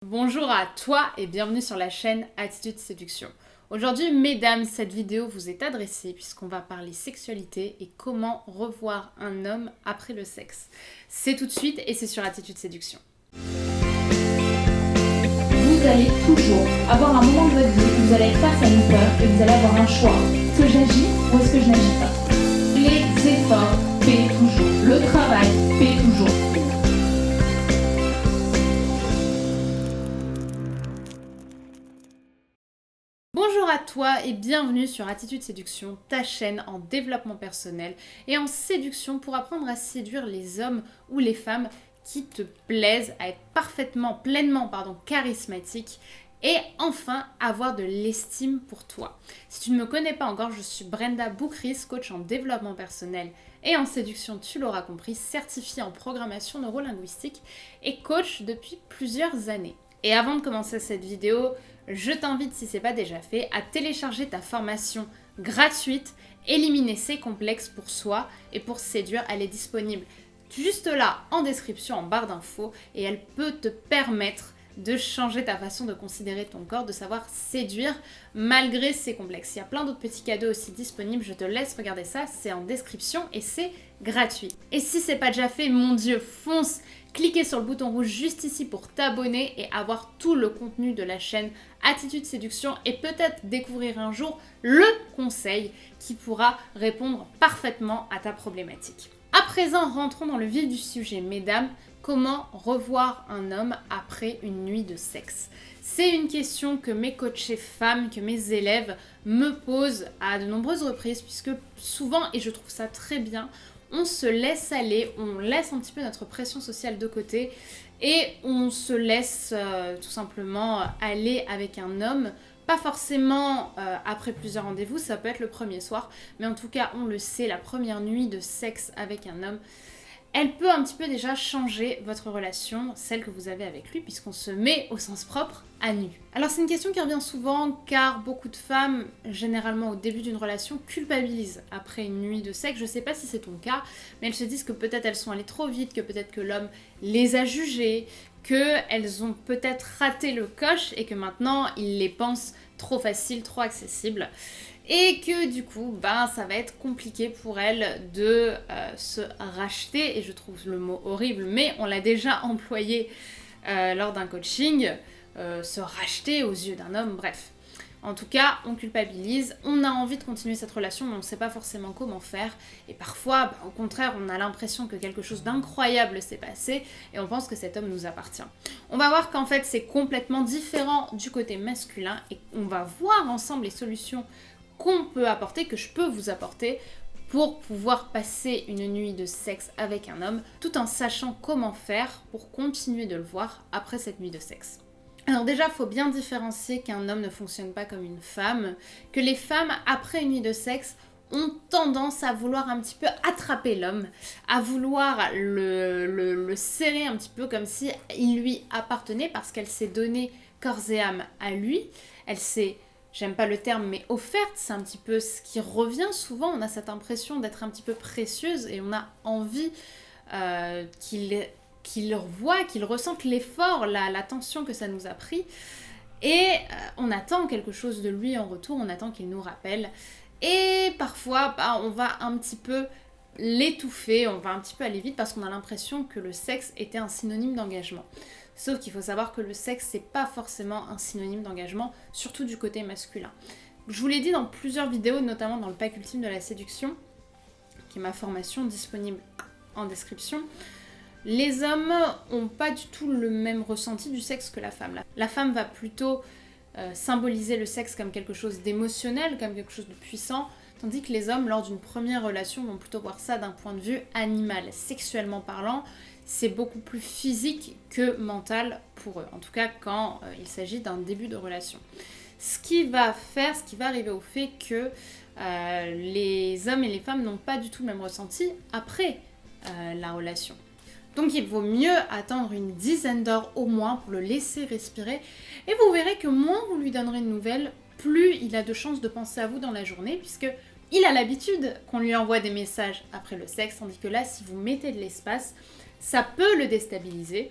Bonjour à toi et bienvenue sur la chaîne Attitude Séduction. Aujourd'hui, mesdames, cette vidéo vous est adressée puisqu'on va parler sexualité et comment revoir un homme après le sexe. C'est tout de suite et c'est sur Attitude Séduction. Vous allez toujours avoir un moment de votre vie où vous allez être face à une peur et vous allez avoir un choix. Est-ce que j'agis ou est-ce que je n'agis pas? Les efforts paient toujours. Le travail paie toujours. Bonjour à toi et bienvenue sur Attitude Séduction, ta chaîne en développement personnel et en séduction pour apprendre à séduire les hommes ou les femmes qui te plaisent, à être pleinement charismatique et enfin avoir de l'estime pour toi. Si tu ne me connais pas encore, je suis Brenda Boukris, coach en développement personnel et en séduction, tu l'auras compris, certifiée en programmation neurolinguistique et coach depuis plusieurs années. Et avant de commencer cette vidéo, je t'invite, si ce n'est pas déjà fait, à télécharger ta formation gratuite « Éliminer ses complexes pour soi et pour séduire ». Elle est disponible juste là en description, en barre d'infos, et elle peut te permettre de changer ta façon de considérer ton corps, de savoir séduire malgré ses complexes. Il y a plein d'autres petits cadeaux aussi disponibles, je te laisse regarder ça, c'est en description et c'est gratuit. Et si c'est pas déjà fait, mon Dieu, fonce! Cliquez sur le bouton rouge juste ici pour t'abonner et avoir tout le contenu de la chaîne Attitude Séduction et peut-être découvrir un jour le conseil qui pourra répondre parfaitement à ta problématique. À présent, rentrons dans le vif du sujet, mesdames. Comment revoir un homme après une nuit de sexe? C'est une question que mes coachées femmes, que mes élèves me posent à de nombreuses reprises puisque souvent, et je trouve ça très bien, on se laisse aller, on laisse un petit peu notre pression sociale de côté et on se laisse tout simplement aller avec un homme. Pas forcément après plusieurs rendez-vous, ça peut être le premier soir, mais en tout cas, on le sait, la première nuit de sexe avec un homme, elle peut un petit peu déjà changer votre relation, celle que vous avez avec lui, puisqu'on se met au sens propre à nu. Alors c'est une question qui revient souvent, car beaucoup de femmes, généralement au début d'une relation, culpabilisent après une nuit de sexe. Je sais pas si c'est ton cas, mais elles se disent que peut-être elles sont allées trop vite, que peut-être que l'homme les a jugées, qu'elles ont peut-être raté le coche et que maintenant il les pense trop faciles, trop accessibles. Et que du coup, ça va être compliqué pour elle de se racheter, et je trouve le mot horrible, mais on l'a déjà employé lors d'un coaching, se racheter aux yeux d'un homme, bref. En tout cas, on culpabilise, on a envie de continuer cette relation, mais on ne sait pas forcément comment faire. Et parfois, au contraire, on a l'impression que quelque chose d'incroyable s'est passé et on pense que cet homme nous appartient. On va voir qu'en fait, c'est complètement différent du côté masculin et on va voir ensemble les solutions qu'on peut apporter, que je peux vous apporter pour pouvoir passer une nuit de sexe avec un homme, tout en sachant comment faire pour continuer de le voir après cette nuit de sexe. Alors déjà, il faut bien différencier qu'un homme ne fonctionne pas comme une femme, que les femmes, après une nuit de sexe, ont tendance à vouloir un petit peu attraper l'homme, à vouloir le serrer un petit peu comme si il lui appartenait parce qu'elle s'est donnée corps et âme à lui, elle s'est, j'aime pas le terme, mais offerte, c'est un petit peu ce qui revient souvent, on a cette impression d'être un petit peu précieuse et on a envie qu'il revoie, qu'il ressente l'effort, la tension que ça nous a pris. Et on attend quelque chose de lui en retour, on attend qu'il nous rappelle. Et parfois, on va un petit peu l'étouffer, on va un petit peu aller vite parce qu'on a l'impression que le sexe était un synonyme d'engagement. Sauf qu'il faut savoir que le sexe, c'est pas forcément un synonyme d'engagement, surtout du côté masculin. Je vous l'ai dit dans plusieurs vidéos, notamment dans le pack ultime de la séduction, qui est ma formation disponible en description. Les hommes n'ont pas du tout le même ressenti du sexe que la femme. La femme va plutôt symboliser le sexe comme quelque chose d'émotionnel, comme quelque chose de puissant, tandis que les hommes, lors d'une première relation, vont plutôt voir ça d'un point de vue animal. Sexuellement parlant, c'est beaucoup plus physique que mental pour eux, en tout cas quand il s'agit d'un début de relation. Ce qui va arriver au fait que les hommes et les femmes n'ont pas du tout le même ressenti après la relation. Donc il vaut mieux attendre une dizaine d'heures au moins pour le laisser respirer. Et vous verrez que moins vous lui donnerez de nouvelles, plus il a de chances de penser à vous dans la journée, puisque il a l'habitude qu'on lui envoie des messages après le sexe, tandis que là, si vous mettez de l'espace, ça peut le déstabiliser.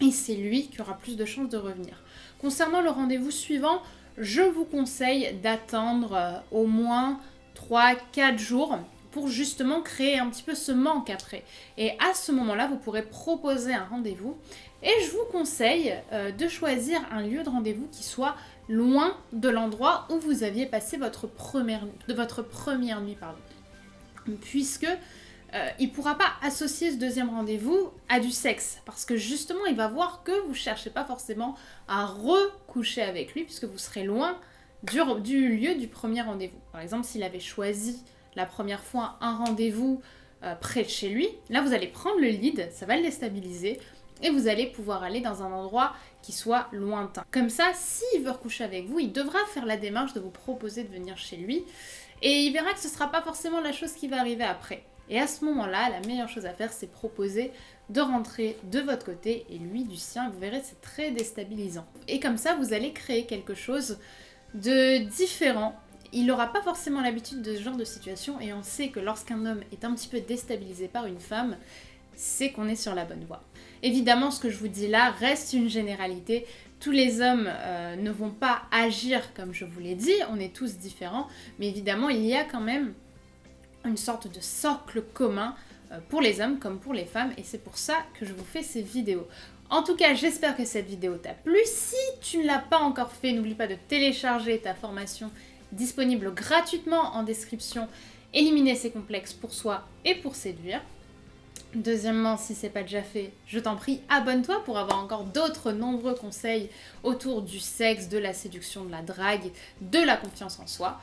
et c'est lui qui aura plus de chances de revenir. Concernant le rendez-vous suivant, je vous conseille d'attendre au moins 3-4 jours pour justement créer un petit peu ce manque après. Et à ce moment-là, vous pourrez proposer un rendez-vous. Et je vous conseille de choisir un lieu de rendez-vous qui soit loin de l'endroit où vous aviez passé votre première nuit. Puisque il ne pourra pas associer ce deuxième rendez-vous à du sexe. Parce que justement, il va voir que vous ne cherchez pas forcément à recoucher avec lui, puisque vous serez loin du lieu du premier rendez-vous. Par exemple, s'il avait choisi la première fois un rendez-vous près de chez lui, là vous allez prendre le lead, ça va le déstabiliser et vous allez pouvoir aller dans un endroit qui soit lointain. Comme ça, s'il veut recoucher avec vous, il devra faire la démarche de vous proposer de venir chez lui et il verra que ce ne sera pas forcément la chose qui va arriver après. Et à ce moment-là, la meilleure chose à faire, c'est proposer de rentrer de votre côté et lui du sien. Vous verrez, c'est très déstabilisant. Et comme ça, vous allez créer quelque chose de différent. Il n'aura pas forcément l'habitude de ce genre de situation et on sait que lorsqu'un homme est un petit peu déstabilisé par une femme, c'est qu'on est sur la bonne voie. Évidemment, ce que je vous dis là reste une généralité. Tous les hommes ne vont pas agir comme je vous l'ai dit, on est tous différents, mais évidemment, il y a quand même une sorte de socle commun pour les hommes comme pour les femmes et c'est pour ça que je vous fais ces vidéos. En tout cas, j'espère que cette vidéo t'a plu. Si tu ne l'as pas encore fait, n'oublie pas de télécharger ta formation disponible gratuitement en description, éliminer ses complexes pour soi et pour séduire. Deuxièmement, si c'est pas déjà fait, je t'en prie, abonne-toi pour avoir encore d'autres nombreux conseils autour du sexe, de la séduction, de la drague, de la confiance en soi.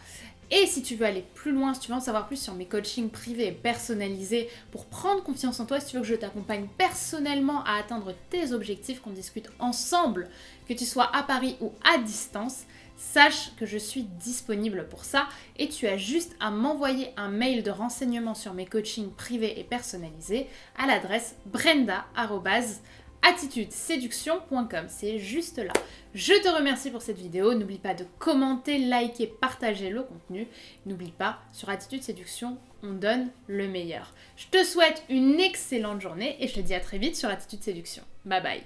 Et si tu veux aller plus loin, si tu veux en savoir plus sur mes coachings privés et personnalisés pour prendre confiance en toi, si tu veux que je t'accompagne personnellement à atteindre tes objectifs, qu'on discute ensemble, que tu sois à Paris ou à distance, sache que je suis disponible pour ça et tu as juste à m'envoyer un mail de renseignement sur mes coachings privés et personnalisés à l'adresse brenda@attitudeseduction.com. C'est juste là. Je te remercie pour cette vidéo. N'oublie pas de commenter, liker, partager le contenu. N'oublie pas, sur Attitude Séduction, on donne le meilleur. Je te souhaite une excellente journée et je te dis à très vite sur Attitude Séduction. Bye bye.